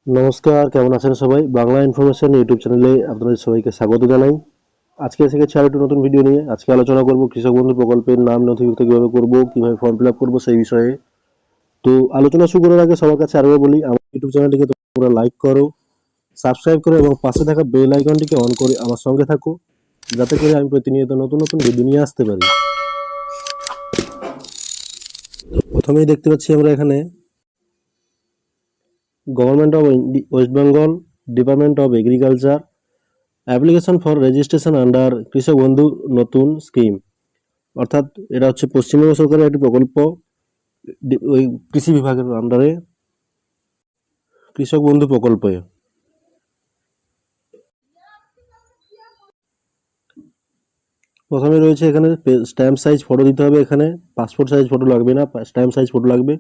নমস্কার, কেমন আছেন সবাই? বাংলা ইনফরমেশন ইউটিউব চ্যানেলে আপনাদের সবাইকে স্বাগত জানাই। আজকে এসে গেছি আরেকটি নতুন ভিডিও নিয়ে। আজকে আলোচনা করব কৃষক বন্ধু প্রকল্পের নাম নথিভুক্ত কিভাবে করব, কিভাবে ফর্ম ফিল আপ করবো সেই বিষয়ে। তো আলোচনা শুরু করার আগে সবার কাছে আরেকবার বলি, আমার ইউটিউব চ্যানেলটিকে তোমরা লাইক করো, সাবস্ক্রাইব করো এবং পাশে থাকা বেল আইকনটিকে অন করে আমার সঙ্গে থাকো, যাতে করে আমি প্রতিনিয়ত নতুন নতুন ভিডিও নিয়ে আসতে পারি। তো প্রথমেই দেখতে পাচ্ছি আমরা এখানে government of West Bengal, department of agriculture, application for registration under কৃষক বন্ধু নতুন স্কিম। অর্থাৎ এটা হচ্ছে পশ্চিমবঙ্গ সরকারের একটি প্রকল্প, ওই কৃষি বিভাগের আন্ডারে কৃষক বন্ধু প্রকল্পে। প্রথমে রয়েছে এখানে স্ট্যাম্প সাইজ ফটো দিতে হবে। এখানে পাসপোর্ট সাইজ ফটো লাগবে না, স্ট্যাম্প সাইজ ফটো লাগবে।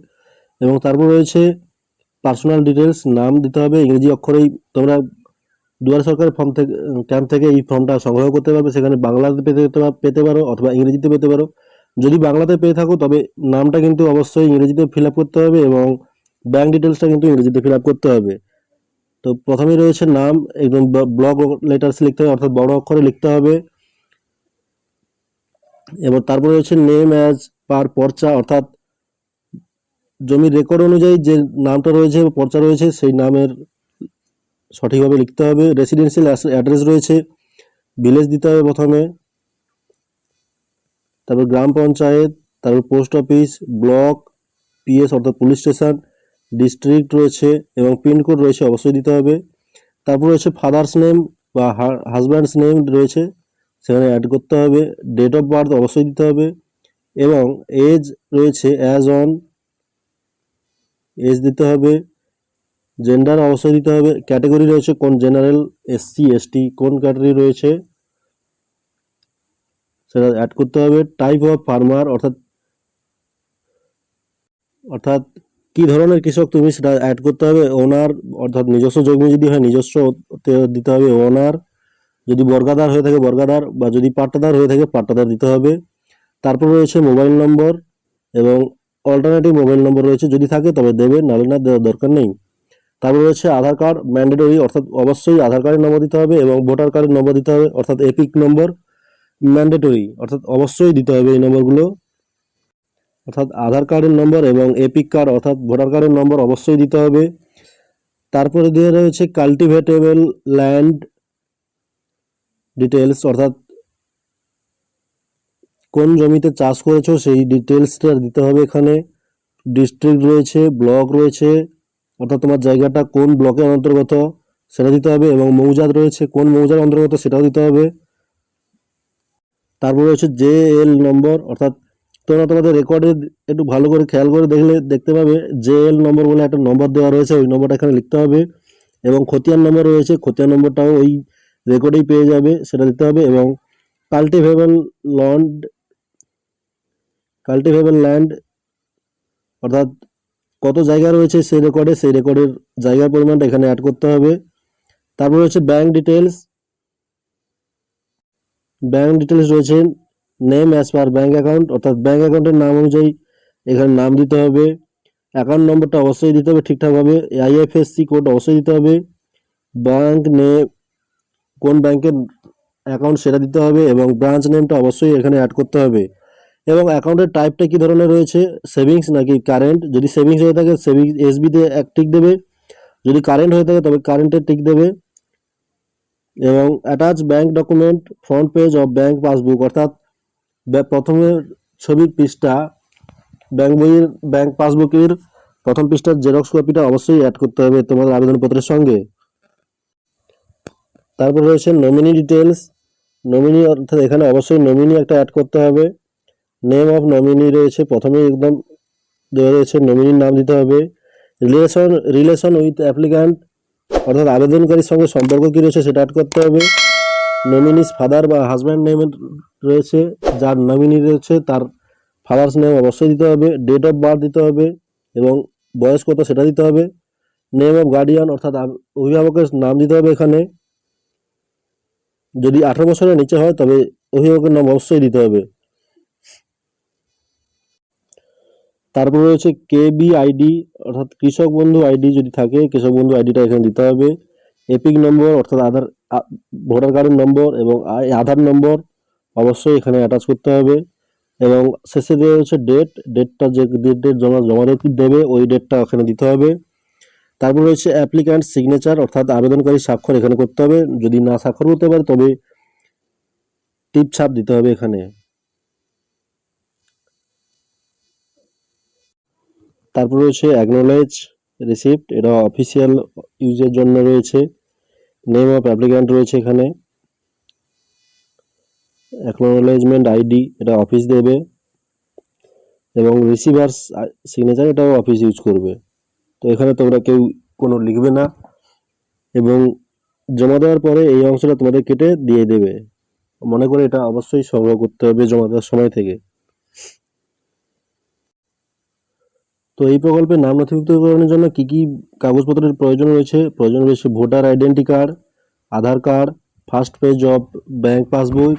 এবং তারপর রয়েছে পার্সোনাল ডিটেলস, নাম দিতে হবে ইংরেজি অক্ষরেই। তোমরা দুয়ারে সরকার ফর্ম থেকে ক্যাম্প থেকে এই ফর্মটা সংগ্রহ করতে পারবে। সেখানে বাংলাতে পেতে পারো অথবা ইংরেজিতে পেতে পারো। যদি বাংলাতে পেয়ে থাকো তবে নামটা কিন্তু অবশ্যই ইংরেজিতে ফিল আপ করতে হবে এবং ব্যাংক ডিটেলসটা কিন্তু ইংরেজিতে ফিল আপ করতে হবে। তো প্রথমেই রয়েছে নাম, একদম ব্লক লেটার্স লিখতে হবে, অর্থাৎ বড় অক্ষরে লিখতে হবে। এবার তারপরে রয়েছে নেম অ্যাজ পার পর্চা, অর্থাৎ জমির রেকর্ড অনুযায়ী যে নামটা রয়েছে, পর্চা রয়েছে, সেই নামের সঠিকভাবে লিখতে হবে। রেসিডেন্সিয়াল অ্যাড্রেস রয়েছে, ভিলেজ দিতে হবে প্রথমে, তারপর গ্রাম পঞ্চায়েত, তারপর পোস্ট অফিস, ব্লক, পিএস অর্থাৎ পুলিশ স্টেশন, ডিস্ট্রিক্ট রয়েছে এবং পিনকোড রয়েছে, অবশ্যই দিতে হবে। তারপর রয়েছে ফাদার্স নেম বা হাজব্যান্ডস নেম রয়েছে, সেখানে অ্যাড করতে হবে। ডেট অফ বার্থ অবশ্যই দিতে হবে এবং এজ রয়েছে অ্যাজ অন, এজ দিতে হবে। জেন্ডার অবশ্যই দিতে হবে। ক্যাটাগরি রয়েছে কোন, জেনারেল, এসসি এসটি কোন ক্যাটাগরি রয়েছে সেটা অ্যাড করতে হবে। টাইপ অফ ফার্মার, অর্থাৎ অর্থাৎ কি ধরনের কৃষক তুমি সেটা অ্যাড করতে হবে। ওনার, অর্থাৎ নিজস্ব জমি যদি হয় নিজস্ব দিতে হবে ওনার, যদি বর্গাদার হয়ে থাকে বর্গাদার, বা যদি পাট্টাদার হয়ে থাকে পাট্টাদার দিতে হবে। তারপর রয়েছে মোবাইল নম্বর এবং অল্টারনেটিভ মোবাইল নম্বর রয়েছে, যদি থাকে তবে দেবে, নাহলে না দেওয়ার দরকার নেই। তারপর রয়েছে আধার কার্ড ম্যান্ডেটরি, অর্থাৎ অবশ্যই আধার কার্ডের নম্বর দিতে হবে এবং ভোটার কার্ডের নম্বর দিতে হবে, অর্থাৎ এপিক নম্বর ম্যান্ডেটরি, অর্থাৎ অবশ্যই দিতে হবে এই নম্বরগুলো। অর্থাৎ আধার কার্ডের নম্বর এবং এপিক কার্ড অর্থাৎ ভোটার কার্ডের নম্বর অবশ্যই দিতে হবে। তারপরে দিয়ে রয়েছে কাল্টিভেটেবল ল্যান্ড ডিটেলস, অর্থাৎ কোন জমিতে চাষ করেছো সেই ডিটেলসটা দিতে হবে এখানে। ডিস্ট্রিক্ট রয়েছে, ব্লক রয়েছে, অর্থাৎ তোমার জায়গাটা কোন ব্লকের অন্তর্গত সেটা দিতে হবে এবং মৌজাত রয়েছে কোন মৌজার অন্তর্গত সেটাও দিতে হবে। তারপর রয়েছে জে এল নম্বর, অর্থাৎ তোমরা তোমাদের রেকর্ডে একটু ভালো করে খেয়াল করে দেখলে দেখতে পাবে জে এল নম্বর বলে একটা নম্বর দেওয়া রয়েছে, ওই নম্বরটা এখানে লিখতে হবে। এবং খতিয়ান নম্বর রয়েছে, খতিয়ান নম্বরটাও ওই রেকর্ডেই পেয়ে যাবে, সেটা দিতে হবে। এবং কাল্টিভেবল ল্যান্ড, কাল্টিভেবল ল্যান্ড অর্থাৎ কত জায়গা রয়েছে সেই রেকর্ডে, সেই রেকর্ডের জায়গার পরিমাণটা এখানে অ্যাড করতে হবে। তারপর রয়েছে ব্যাংক ডিটেলস, ব্যাংক ডিটেলস রয়েছে name as per bank account, অর্থাৎ ব্যাংক অ্যাকাউন্টের নাম অনুযায়ী এখানে নাম দিতে হবে। অ্যাকাউন্ট নম্বরটা অবশ্যই দিতে হবে ঠিকঠাকভাবে। আইএফএসসি কোড অবশ্যই দিতে হবে। ব্যাংক নেম, কোন ব্যাংকের অ্যাকাউন্ট সেটা দিতে হবে এবং ব্রাঞ্চ নেমটা অবশ্যই এখানে অ্যাড করতে হবে। এবং অ্যাকাউন্টের টাইপটা কি ধরনের রয়েছে, সেভিংস নাকি কারেন্ট, যদি সেভিংস হয়ে থাকে সেভিংস এসবিতে এক টিক দেবে, যদি কারেন্ট হয়ে থাকে তবে কারেন্টের টিক দেবে। এবং attach bank document front page of bank passbook, অর্থাৎ প্রথমে ছবির পৃষ্ঠা, ব্যাংক বইয়ের ব্যাংক পাসবুকের প্রথম পৃষ্ঠার জেরক্স কপিটা অবশ্যই অ্যাড করতে হবে তোমাদের আবেদনপত্রের সঙ্গে। তারপর রয়েছে নমিনি ডিটেলস, নমিনি অর্থাৎ এখানে অবশ্যই নমিনি একটা অ্যাড করতে হবে। নেম অফ নমিনি রয়েছে, প্রথমেই একদম দেওয়া রয়েছে, নমিনির নাম দিতে হবে। রিলেশন, রিলেশন উইথ অ্যাপ্লিক্যান্ট, অর্থাৎ আবেদনকারীর সঙ্গে সম্পর্ক কী রয়েছে সেটা অ্যাড করতে হবে। নমিনিস ফাদার বা হাজব্যান্ড নেম রয়েছে, যার নমিনি রয়েছে তার ফাদার্স নেম অবশ্যই দিতে হবে। ডেট অফ বার্থ দিতে হবে এবং বয়স কত সেটা দিতে হবে। নেম অফ গার্ডিয়ান, অর্থাৎ অভিভাবকের নাম দিতে হবে এখানে। যদি 18 বছরের নিচে হয় তবে অভিভাবকের নাম অবশ্যই দিতে হবে। তারপরে রয়েছে কেবি আইডি অর্থাৎ কৃষক বন্ধু আইডি যদি থাকে কৃষক বন্ধু আইডিটা এখানে দিতে হবে। এপিক নম্বর অর্থাৎ ভোটার কার্ডের নম্বর এবং আধার নম্বর অবশ্যই এখানে অ্যাটাচ করতে হবে। এবং শেষে দেওয়া হচ্ছে ডেটটা যে ডেট জমা জমা দেবে ওই ডেটটা ওখানে দিতে হবে। তারপর রয়েছে অ্যাপ্লিক্যান্ট সিগনেচার অর্থাৎ আবেদনকারী স্বাক্ষর এখানে করতে হবে, যদি না স্বাক্ষর করতে পারে তবে টিপ ছাপ দিতে হবে এখানে। তারপর রয়েছে অ্যাকনোলেজ রিসিপ্ট, এটা অফিসিয়াল ইউজের জন্য রয়েছে। নেম অফ অ্যাপ্লিক্যান্ট রয়েছে এখানে। অ্যাকনোলেজমেন্ট আইডি এটা অফিস দেবে এবং রিসিভার্স সিগনেচার এটাও অফিস ইউজ করবে। তো এখানে তোমরা কেউ কোনো লিখবে না এবং জমা দেওয়ার পরে এই অংশটা তোমাদের কেটে দিয়ে দেবে। মনে করে এটা অবশ্যই সংগ্রহ করতে হবে জমা দেওয়ার সময় থেকে। তো এই প্রকল্পে নাম নথিভুক্তকরণের জন্য কি কি কাগজপত্রের প্রয়োজন রয়েছে voter identity card, Aadhaar card, first page of bank passbook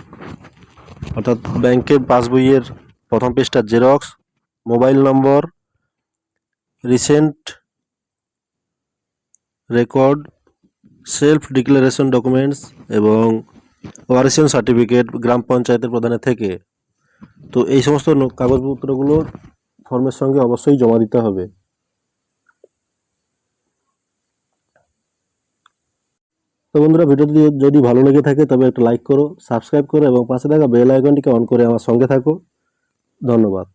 অর্থাৎ ব্যাংকের পাসবইয়ের প্রথম পেজটার xerox, mobile number, recent record, self declaration documents এবং ওয়ারিশন সার্টিফিকেট গ্রাম পঞ্চায়েতের প্রধানের থেকে। তো এই সমস্ত কাগজপত্রগুলো ফর্মের সঙ্গে অবশ্যই জমা দিতে হবে। তো বন্ধুরা, ভিডিওটি যদি ভালো লেগে থাকে তবে একটা লাইক করো, সাবস্ক্রাইব করো এবং পাশে থাকা বেল আইকনটিকে অন করে আমার সঙ্গে থাকো। ধন্যবাদ।